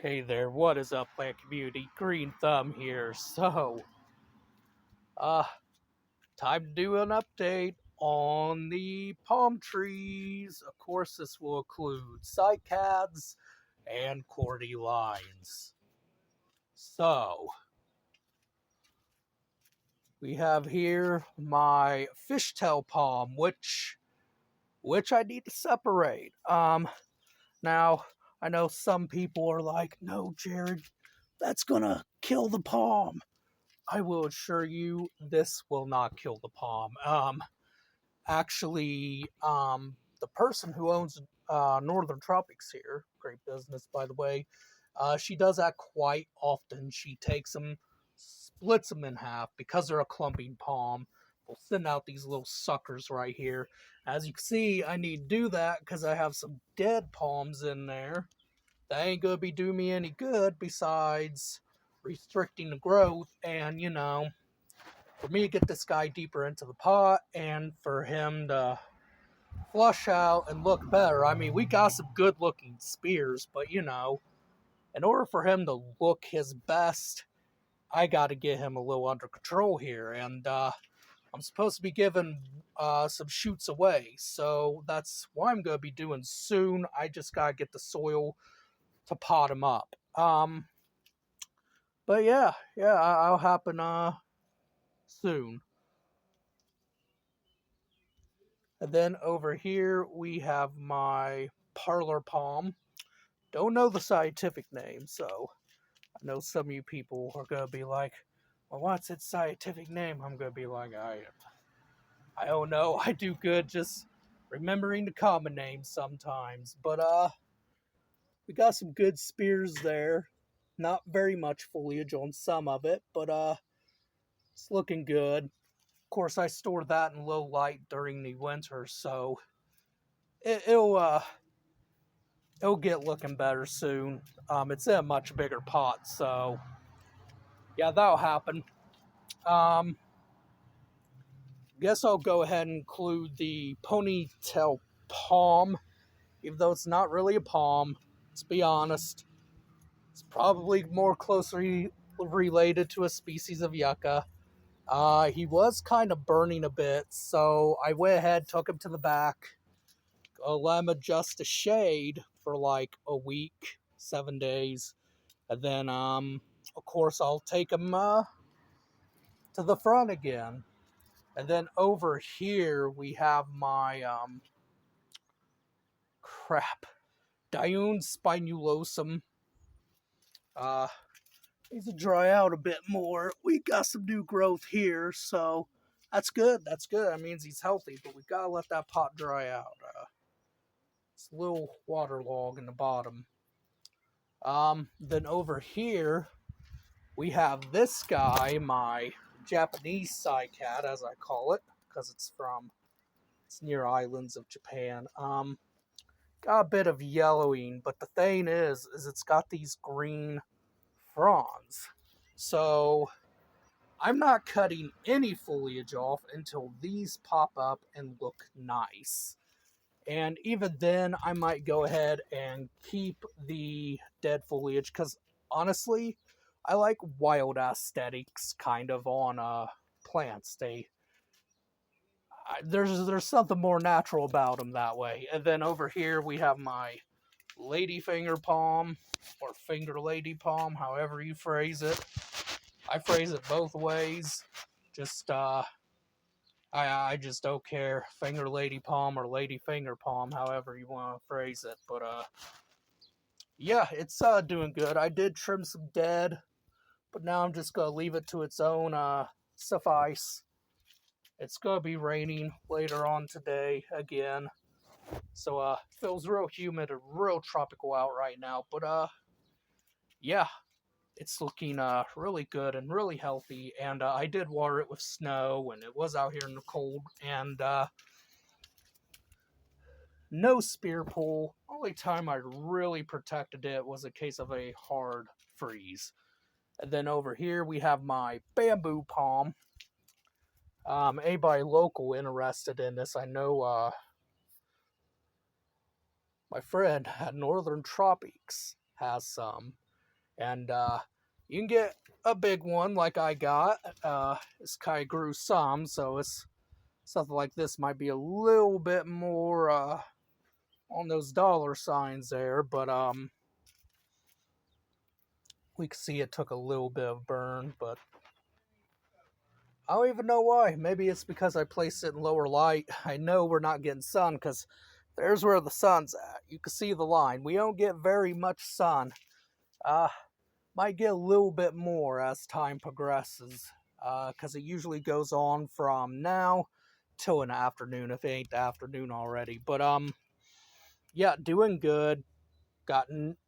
Hey there, what is up, plant community? Green Thumb here. Uh, time to do an update on the palm trees. Of course, this will include cycads and cordylines. So, we have here my fishtail palm, which I need to separate. Now, I know some people are like, no, Jared, that's gonna kill the palm. I will assure you, this will not kill the palm. The person who owns Northern Tropics here, great business by the way, she does that quite often. She takes them, splits them in half because they're a clumping palm. We'll send out these little suckers right here. As you can see, I need to do that because I have some dead palms in there. That ain't gonna be doing me any good besides restricting the growth and, for me to get this guy deeper into the pot and for him to flush out and look better. I mean, we got some good looking spears, but in order for him to look his best, I got to get him a little under control here. And I'm supposed to be giving some shoots away, so that's what I'm going to be doing soon. I just got to get the soil to pot him up. But yeah, I'll happen soon. And then over here we have my parlor palm. Don't know the scientific name, so I know some of you people are gonna be like, "Well, what's its scientific name?" I'm gonna be like, I don't know. I do good just remembering the common names sometimes. But we got some good spears there. Not very much foliage on some of it, but it's looking good. Of course, I store that in low light during the winter, so it'll it'll get looking better soon. It's in a much bigger pot, so yeah, that'll happen. Um, guess I'll go ahead and include the ponytail palm, even though it's not really a palm. Let's be honest, it's probably more closely related to a species of yucca. He was kind of burning a bit, so I went ahead, took him to the back, let him adjust the shade for like a week, 7 days, and then of course I'll take him to the front again. And then over here we have my crap Dioun spinulosum. Uh, needs to dry out a bit more. We got some new growth here, so that's good. That's good. That means he's healthy, but we gotta let that pot dry out. It's a little waterlog in the bottom. Then over here we have this guy, my Japanese cycad, as I call it, because it's near islands of Japan. Got a bit of yellowing, but the thing is it's got these green fronds. So I'm not cutting any foliage off until these pop up and look nice. And even then, I might go ahead and keep the dead foliage because honestly, I like wild aesthetics kind of on plants. There's something more natural about them that way. And then over here we have my ladyfinger palm or finger lady palm, however you phrase it. I phrase it both ways. Just I just don't care, finger lady palm or lady finger palm, however you want to phrase it. But yeah, it's doing good. I did trim some dead, but now I'm just gonna leave it to its own suffice. It's gonna be raining later on today again. So feels real humid and real tropical out right now. But yeah, it's looking really good and really healthy. And I did water it with snow, and it was out here in the cold. And no spear pull. Only time I really protected it was a case of a hard freeze. And then over here we have my bamboo palm. Anybody local interested in this? I know my friend at Northern Tropics has some. And you can get a big one like I got. This kind of grew some, so it's something like this might be a little bit more on those dollar signs there, but we can see it took a little bit of burn, but I don't even know why. Maybe it's because I placed it in lower light. I know we're not getting sun because there's where the sun's at. You can see the line. We don't get very much sun. Might get a little bit more as time progresses because it usually goes on from now till an afternoon if it ain't the afternoon already. But yeah, doing good.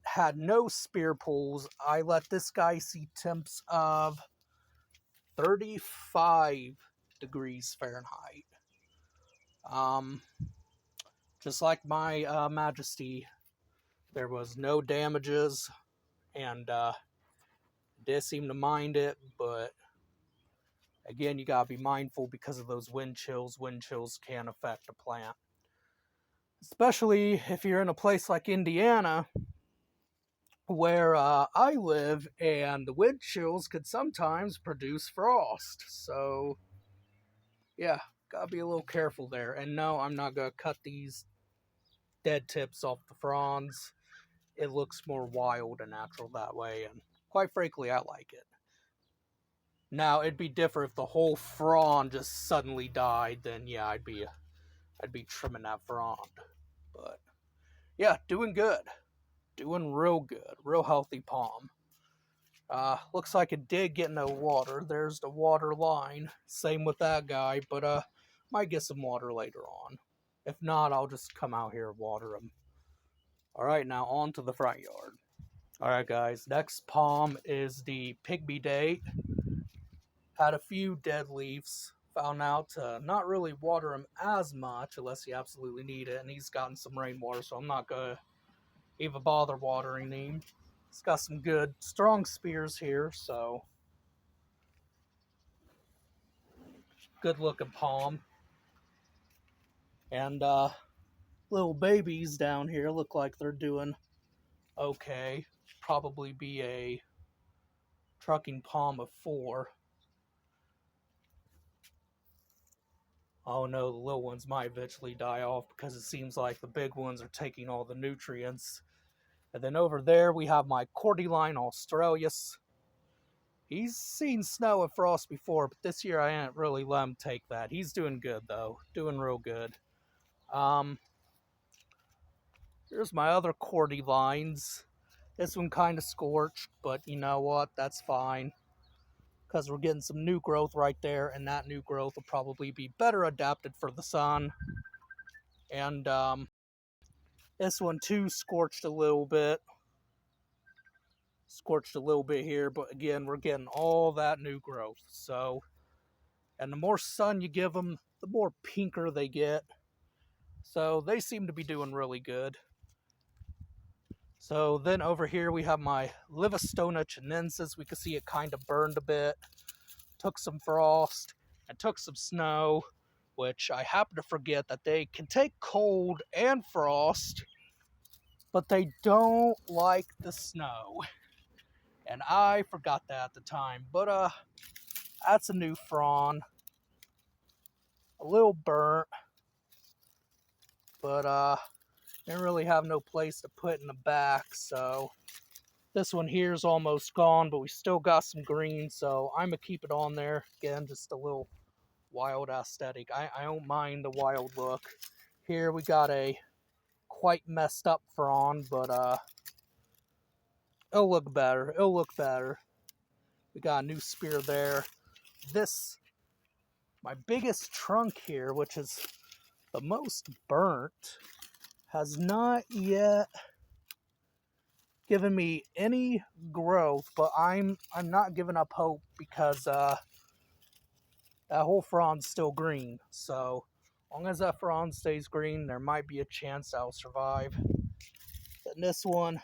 Had no spear pulls. I let this guy see temps of 35 degrees Fahrenheit. Um, just like my Majesty, there was no damages, and did seem to mind it, but again, you gotta be mindful because of those wind chills. Wind chills can affect a plant, especially if you're in a place like Indiana, where I live, and the wind chills could sometimes produce frost. So, yeah, gotta be a little careful there. And no, I'm not gonna cut these dead tips off the fronds. It looks more wild and natural that way, and quite frankly, I like it. Now, it'd be different if the whole frond just suddenly died. Then yeah, I'd be trimming that frond. But yeah, doing good, doing real good, real healthy palm. Looks like it did get no water. There's the water line. Same with that guy, but might get some water later on. If not, I'll just come out here and water them. All right, now on to the front yard. All right, guys. Next palm is the Pygmy Date. Had a few dead leaves. Found out to not really water him as much unless you absolutely need it, and he's gotten some rainwater, so I'm not gonna even bother watering him. He's got some good, strong spears here, so good looking palm. And little babies down here look like they're doing okay. Probably be a trucking palm of 4. Oh no, the little ones might eventually die off because it seems like the big ones are taking all the nutrients. And then over there we have my Cordyline australis. He's seen snow and frost before, but this year I didn't really let him take that. He's doing good though, doing real good. Here's my other Cordylines. This one kind of scorched, but you know what? That's fine. Because we're getting some new growth right there, and that new growth will probably be better adapted for the sun. And this one too scorched a little bit. Scorched a little bit here, but again, we're getting all that new growth. So, and the more sun you give them, the more pinker they get. So they seem to be doing really good. So then over here we have my Livistona chinensis. We can see it kind of burned a bit. Took some frost and took some snow, which I happen to forget that they can take cold and frost, but they don't like the snow. And I forgot that at the time. But that's a new frond. A little burnt, but didn't really have no place to put in the back, so this one here is almost gone, but we still got some green, so I'm gonna keep it on there. Again, just a little wild aesthetic. I don't mind the wild look. Here we got a quite messed up frond, but it'll look better. It'll look better. We got a new spear there. This, my biggest trunk here, which is the most burnt, has not yet given me any growth, but I'm not giving up hope because that whole frond's still green. So as long as that frond stays green, there might be a chance I'll survive. And this one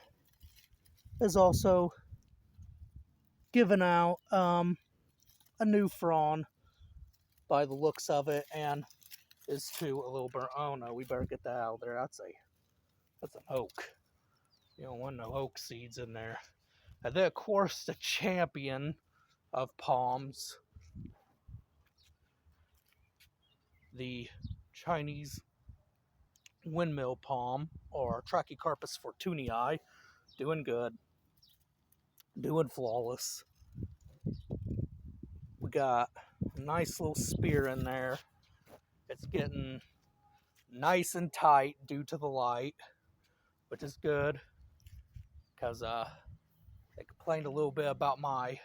is also giving out a new frond by the looks of it, and is too a little burnt. Oh no, we better get that out of there. That's an oak. You don't want no oak seeds in there. And then, of course, the champion of palms, the Chinese windmill palm, or Trachycarpus fortunei, doing good, doing flawless. We got a nice little spear in there. It's getting nice and tight due to the light, which is good, because they complained a little bit about my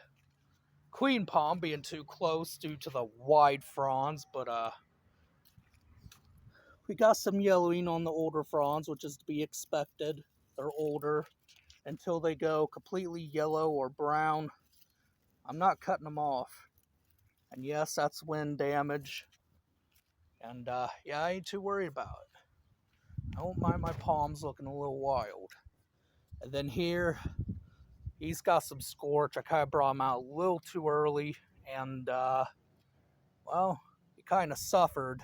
queen palm being too close due to the wide fronds, but we got some yellowing on the older fronds, which is to be expected. They're older. Until they go completely yellow or brown, I'm not cutting them off. And yes, that's wind damage. And yeah, I ain't too worried about it. I don't mind my palms looking a little wild. And then here, he's got some scorch. I kind of brought him out a little too early. And, well, he kind of suffered.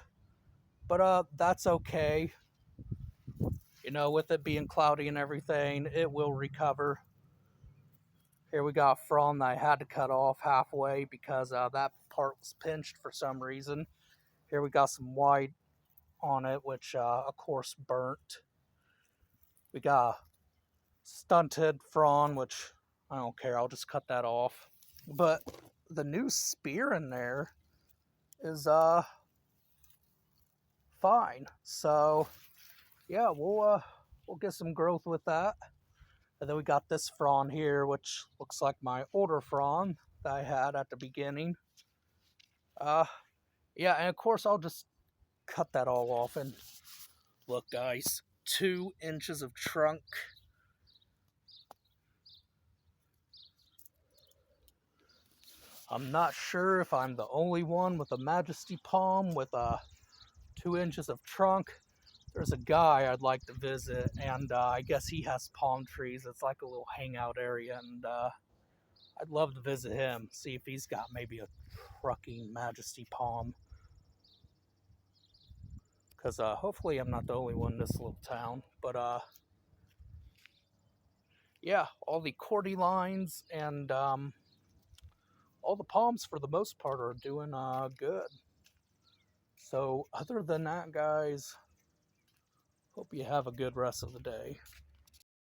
But that's okay. You know, with it being cloudy and everything, it will recover. Here we got a frond that I had to cut off halfway because that part was pinched for some reason. Here we got some white on it, which of course burnt. We got a stunted frond, which I don't care, I'll just cut that off. But the new spear in there is fine. So yeah, we'll get some growth with that. And then we got this frond here, which looks like my older frond that I had at the beginning. Yeah, and of course I'll just cut that all off. And look, guys, 2 inches of trunk. I'm not sure if I'm the only one with a Majesty palm with 2 inches of trunk. There's a guy I'd like to visit, and I guess he has palm trees. It's like a little hangout area, and I'd love to visit him, see if he's got maybe a trucking Majesty palm. Because hopefully I'm not the only one in this little town. But yeah, all the cordylines and all the palms for the most part are doing good. So other than that, guys, hope you have a good rest of the day.